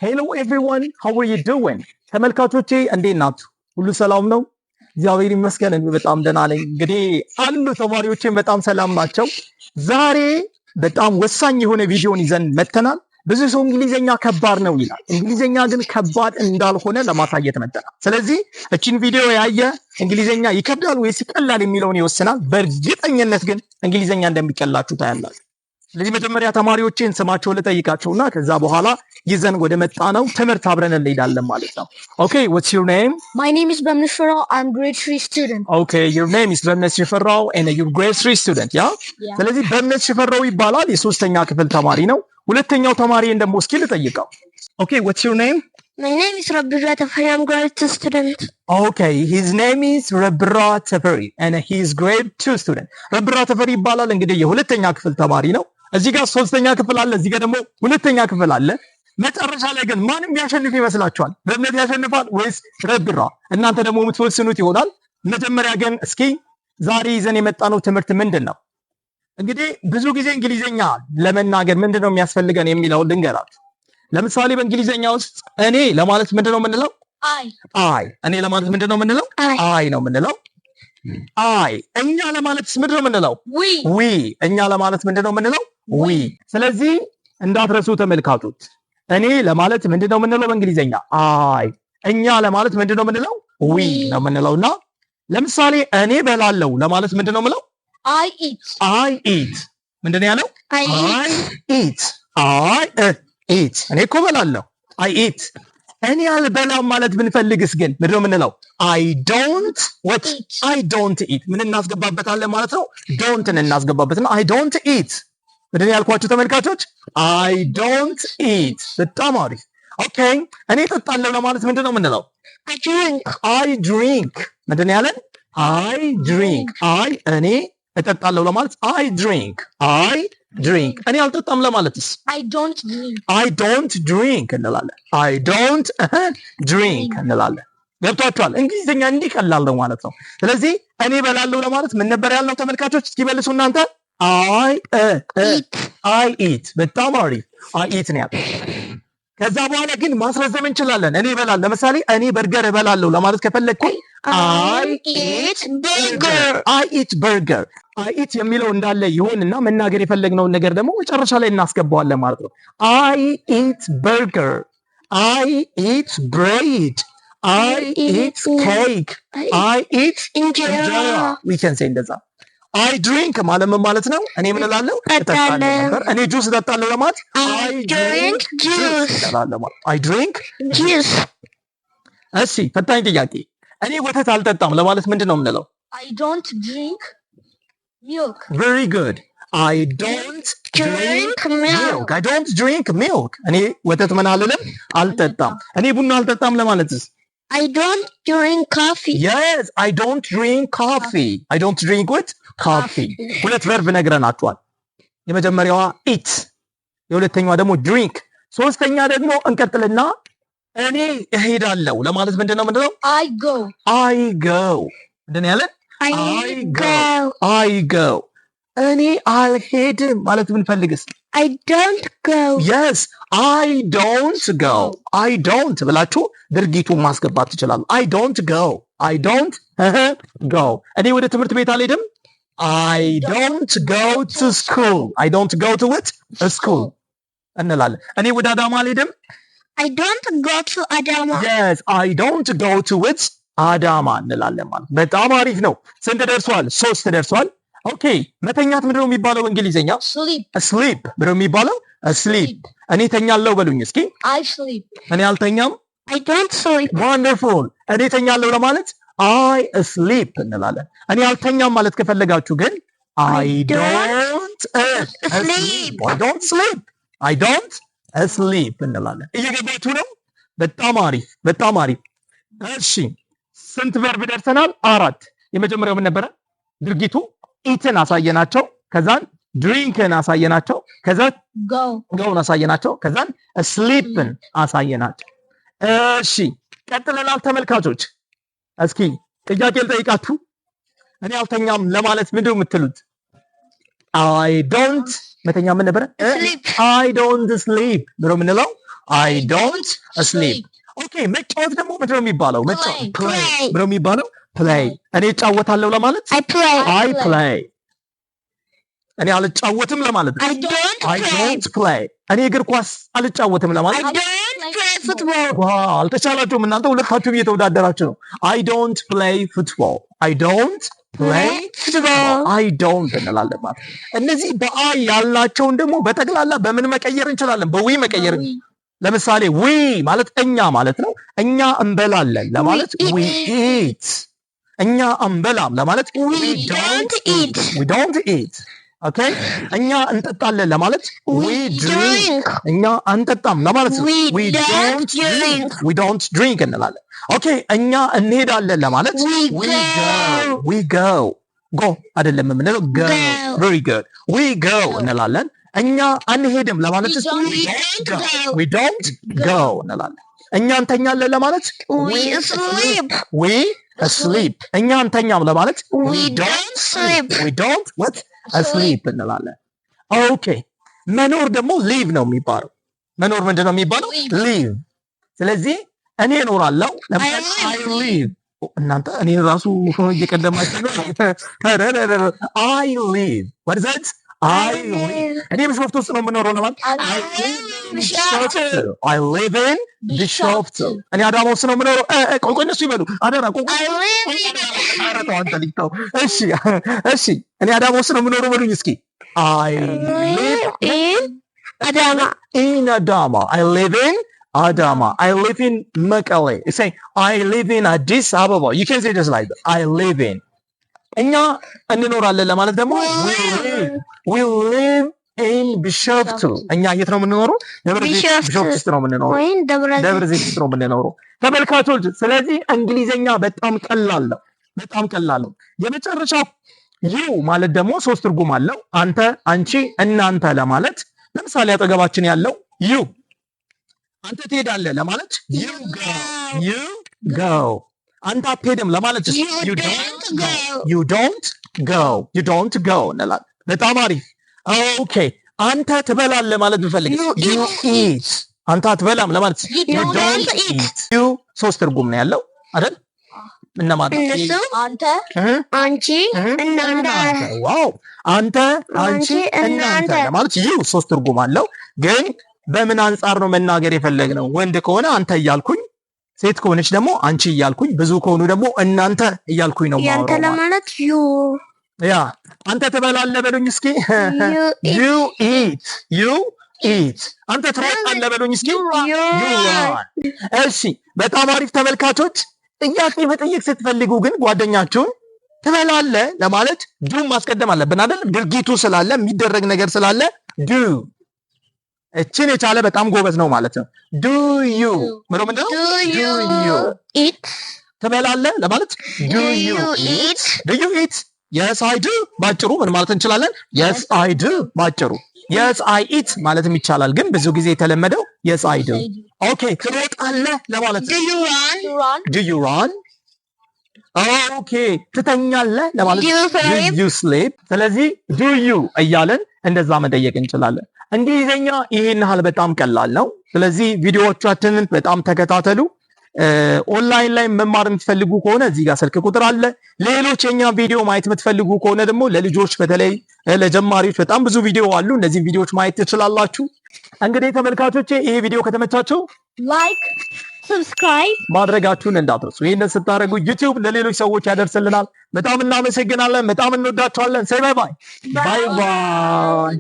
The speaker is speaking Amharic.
Hello everyone, how are you doing? ተመልካቾቼ እንዴት ናችሁ? ሁሉ ሰላም ነው? እግዚአብሔር ይመስገን እኔ በጣም ደህና ነኝ። እንግዲህ አሉ ተማሪዎቼም በጣም ሰላም ናቸው። ዛሬ በጣም ወሳኝ የሆነ ቪዲዮን ይዘን መተናል። ብዙ ሰው እንግሊዘኛ ከባድ ነው ይላል። እንግሊዘኛ ግን ከባድ እንዳልሆነ ለማሳየት መተናል። ስለዚህ እቺን ቪዲዮ ያየ እንግሊዘኛ ይከብዳል ወይስ ይቀላል የሚለውን ይወስናል። በእርግጠኝነት ግን እንግሊዘኛ እንደሚቀላችሁ ታያላችሁ። ስለዚህ መጀመሪያ ተማሪዎችን ስማቸውን ልጠይቃቸውና ከዛ በኋላ ይዘን ወደ መጣነው ትምህርት አብረን እንሄዳለን ማለት ነው። Okay, what's your name? My name is Bemnes Shifrao. I'm grade 3 student. Okay, your name is Bemnes Shifrao and you're grade 3 student, yeah? ስለዚህ Bemnes Shifrao ይባላል። የሶስተኛ ክፍል ተማሪ ነው። ሁለተኛው ተማሪን ደግሞ እስኪ ልጠይቀው። Okay, what's your name? My name is Rabira Tafari. I'm grade 2 student. Okay, his name is Rabira Tafari and he is grade 2 student. Rabira Tafari ይባላል። እንግዲህ የሁለተኛ ክፍል ተማሪ ነው። እዚህ ጋር ሶስተኛ ክፍል አለ፣ እዚህ ጋር ደግሞ ሁለተኛ ክፍል አለ። መጨረሻ ላይ ግን ማንም ያሸንፍ ይመስላችኋል? በእምነት ያሸንፋል ወይስ ረብራ? እናንተ ደግሞ የምትወስኑት ይሆናል። መጀመሪያ ግን እስኪ ዛሬ ይዘን የመጣነው ትምህርት ምንድን ነው? እንግዲህ ብዙ ጊዜ እንግሊዘኛ ለመናገር ምንድን ነው የሚያስፈልገን የሚለውን ልንገራችሁ። ለምሳሌ በእንግሊዘኛ ውስጥ እኔ ለማለት ምንድን ነው የምንለው? አይ። እኔ ለማለት ምንድን ነው የምንለው? አይ ነው የምንለው። አይ። እኛ ለማለትስ ምንድን ነው የምንለው? ዊ። እኛ ለማለት ምንድን ነው የምንለው? ዊ። ስለዚህ እንዳትረሱ ተመልካቾች። እኔ ለማለት ምንድነው የምንለው በእንግሊዘኛ? አይ። እኛ ለማለት ምንድነው የምንለው? ዊ ነው የምንለውና ለምሳሌ እኔ በላለው ለማለት ምንድነው የምለው? I eat. አይ ኢት። ምንድነው ያለው? I ኢት። አይ ኢት። እኔ እኮ በላለሁ። አይ ኢት። እኔ አልበላም ማለት ብንፈልግስ ግን ምንድነው የምንለው? አይ ዶንት what? አይ ዶንት ኢት። ምን እናስገባበታለን ማለት ነው? ዶንትን እናስገባበትና አይ ዶንት ኢት። ምንድን ያልኳችሁ ተመልካቾች? አይ ዶንት ኢት። በጣም አሪፍ። ኦኬ። እኔ እጠጣለሁ ለማለት ምንድን ነው የምንለው? I drink. አይ ድሪንክ። ምንድን ያለን? አይ ድሪንክ። አይ እኔ እጠጣለሁ ለማለት አይ ድሪንክ። አይ ድሪንክ። እኔ አልጠጣም ለማለትስ? I don't drink. አይ ዶንት ድሪንክ እንላለን። አይ ዶንት ድሪንክ እንላለን። ገብቷችኋል? እንግሊዝኛ እንዲህ ቀላል ነው ማለት ነው። ስለዚህ እኔ በላለሁ ለማለት ምን ነበር ያልነው ተመልካቾች? እስኪ መልሱ እናንተ። አይ ኢት። በጣም አሪፍ። አይ ኢት ነው ያለው። ከዛ በኋላ ግን ማስረዘም እንችላለን። እኔ እበላለሁ። ለምሳሌ እኔ በርገር እበላለሁ ለማለት ከፈለግኩኝ አይ ኢት በርገር። አይ ኢት በርገር። አይ ኢት የሚለው እንዳለ ይሁንና መናገር የፈለግነውን ነገር ደግሞ መጨረሻ ላይ እናስገባዋለን ማለት ነው። አይ ኢት በርገር። አይ ኢት ብሬድ። አይ ኢት ኬክ። አይ ኢት እንጀራ። we can say እንደዛ። አይ ድሪንክ ማለት ነው እኔ ምን እላለሁ? እጠጣለሁ ነበር። እኔ ጁስ እጠጣለሁ ለማለት አይ ድሪንክ ጁስ እላለሁ ማለት አይ ድሪንክ ጁስ። እሺ፣ ፈታኝ ጥያቄ። እኔ ወተት አልጠጣም ለማለት ምንድን ነው የምንለው? I don't drink milk. very good. I don't drink milk. I don't drink milk. እኔ ወተት ምን አልልም? አልጠጣም። እኔ ቡና አልጠጣም ለማለትስ? I don't drink coffee. yes, I don't drink coffee. I don't drink what? coffee. ሁለት ቨርብ ነግረናቸዋል። የመጀመሪያዋ eat፣ የሁለተኛዋ ደግሞ drink። ሶስተኛ ደግሞ እንቀጥልና እኔ እሄዳለሁ ለማለት ምንድነው የምንለው? I go. I go። ምንድን ያለን? I go. I go። እኔ አልሄድም ማለት ብንፈልግስ? I don't go. yes, I don't go. I don't ብላችሁ ድርጊቱን ማስገባት ትችላላችሁ። I don't go. I don't go። እኔ ወደ ትምህርት ቤት አልሄድም። I don't go to school. I don't go to what? school እንላለን። እኔ ወደ አዳማ አልሄድም። I don't go to Adama. yes, I don't go to what? አዳማ እንላለን ማለት። በጣም አሪፍ ነው። ስንት ደርሷል? 3 ደርሷል። ኦኬ። መተኛት ምንድነው የሚባለው እንግሊዘኛ? Sleep. sleep ምንድነው የሚባለው? sleep። እኔ ተኛለሁ በሉኝ እስኪ። I sleep. እኔ አልተኛም። I don't sleep. wonderful። እኔ ተኛለሁ ለማለት I sleep እንላለን። እኔ አልተኛም ማለት ከፈለጋችሁ ግን I don't sleep. I don't sleep. I don't sleep እንላለን። እየገባችሁ ነው? በጣም አሪፍ፣ በጣም አሪፍ። እሺ፣ ስንት ቨርብ ደርሰናል? 4። የመጀመሪያው ምን ነበረ? ድርጊቱ ኢትን አሳየናቸው። ከዛን ድሪንክን አሳየናቸው። ከዛን ጎውን አሳየናቸው። ከዛን ስሊፕን አሳየናቸው። እሺ፣ ቀጥለናል ተመልካቾች። እስኪ ጥያቄ ልጠይቃችሁ። እኔ አልተኛም ለማለት ምንድነው የምትሉት? I don't መተኛ ምን ነበር? I don't sleep ብሎ ምንለው I don't sleep. ኦኬ መጫወት ደግሞ ምንድን ነው የሚባለው? መጫወት play ምንድን ነው የሚባለው? play እኔ እጫወታለሁ ለማለት I play እኔ አልጫወትም ለማለት I don't play እኔ እግር ኳስ አልጫወትም ለማለት I don't play football. ዋው አልተቻላችሁም እናንተ ሁለታችሁም እየተወዳደራችሁ ነው። I don't play football. I don't play football. I don't እንላለን ማለት እነዚህ በአይ ያላቸውን ደግሞ በጠቅላላ በምን መቀየር እንችላለን? በዊ መቀየር ለምሳሌ we ማለት እኛ ማለት ነው። እኛ እንበላለን ለማለት we eat እኛ አንበላም ለማለት We don't eat. we don't eat okay እኛ እንጠጣለን ለማለት we drink እኛ አንጠጣም ለማለት We don't drink. we don't drink እንላለን። okay እኛ እንሄዳለን ለማለት we go go አይደለም የምንለው go Go. very good we go እንላለን። እኛ አንሄድም ለማለት we don't go እንላለን። እኛ እንተኛለን ለማለት We sleep. we asleep እኛ እንተኛም ለማለት We don't sleep. we don't what asleep እንላለን። ኦኬ መኖር ደግሞ live ነው የሚባለው። መኖር ምንድን ነው የሚባለው? live ስለዚህ እኔ እኖራለሁ ለምሳሌ I live እናንተ እኔ ራሱ እየቀደማችሁ ነው። I live what is that? I live እኔ ቢሾፍቱ ውስጥ ነው የምኖረው ለማለት I live in ቢሾፍቱ እኔ አዳማ ውስጥ ነው የምኖረው። ቆይ ቆይ እነሱ ይበሉ አደራ ቆይ I live in ኧረ ተው አንተ ልጅ ተው። እሺ እሺ እኔ አዳማ ውስጥ ነው የምኖረው በሉኝ እስኪ I live Adama. in Adama. I live in Adama. I live in Mekelle. It's saying I live in Addis Ababa. You can say just like that. I live in. እኛ እንኖራለን ለማለት ደግሞ we live in ቢሾፍቱ እኛ የት ነው የምንኖረው? ቢሾፍቱ ውስጥ ነው የምንኖረው። ወይም ደብረ ዘይት ውስጥ ነው የምንኖረው። ተመልካቾች ስለዚህ እንግሊዘኛ በጣም ቀላል ነው። በጣም ቀላል ነው። የመጨረሻው ዩ ማለት ደግሞ ሶስት ትርጉም አለው። አንተ፣ አንቺ፣ እናንተ ለማለት ለምሳሌ አጠገባችን ያለው ዩ አንተ ትሄዳለህ ለማለት you go አንተ አትሄድም ለማለት you don't go እንላለን። በጣም አሪፍ ኦኬ። አንተ ትበላለህ ማለት ብፈልግ you eat አንተ አትበላም ለማለት you don't eat you ሶስት ትርጉም ነው ያለው አይደል? እነማን እነሱ አንተ፣ አንቺ፣ እናንተ። ዋው አንተ፣ አንቺ፣ እናንተ ለማለት you ሶስት ትርጉም አለው። ግን በምን አንጻር ነው መናገር የፈለግነው? ወንድ ከሆነ አንተ እያልኩኝ፣ ሴት ከሆነች ደግሞ አንቺ እያልኩኝ፣ ብዙ ከሆኑ ደግሞ እናንተ እያልኩኝ ነው ያንተ ማውራው። ለማለት ዩ ያ አንተ ትበላለህ በሉኝ እስኪ you eat አንተ ትሮጣለህ በሉኝ እስኪ you run። እሺ በጣም አሪፍ ተመልካቾች፣ ጥያቄ መጠየቅ ስትፈልጉ ግን ጓደኛችሁን ትበላለህ ለማለት ዱ ማስቀደም አለብን አይደል? ድርጊቱ ስላለ የሚደረግ ነገር ስላለ ዱ እችን የቻለ በጣም ጎበዝ ነው ማለት ነው። do you ምንድነው? Do you eat? ትበላለህ ለማለት do you eat? do you eat? yes I do ባጭሩ ምን ማለት እንችላለን? yes I do ባጭሩ yes I eat ማለትም ይቻላል፣ ግን ብዙ ጊዜ የተለመደው yes I do። ኦኬ ትሮጣለህ ለማለት Do you run? do you run? ኦኬ ትተኛለህ ለማለት Do you sleep? do you sleep? ስለዚህ do you እያለን እንደዛ መጠየቅ እንችላለን። እንግሊዘኛ ይሄን ያህል በጣም ቀላል ነው። ስለዚህ ቪዲዮዎቻችንን በጣም ተከታተሉ። ኦንላይን ላይ መማር የምትፈልጉ ከሆነ እዚህ ጋር ስልክ ቁጥር አለ። ሌሎች የኛ ቪዲዮ ማየት የምትፈልጉ ከሆነ ደግሞ ለልጆች በተለይ ለጀማሪዎች በጣም ብዙ ቪዲዮ አሉ። እነዚህ ቪዲዮዎች ማየት ትችላላችሁ። እንግዲህ ተመልካቾቼ ይሄ ቪዲዮ ከተመቻችሁ Like, subscribe. ማድረጋችሁን እንዳትረሱ። ይሄንን ስታደርጉ ዩቲዩብ ለሌሎች ሰዎች ያደርስልናል። በጣም እናመሰግናለን። በጣም እንወዳችኋለን። say bye bye. Bye bye.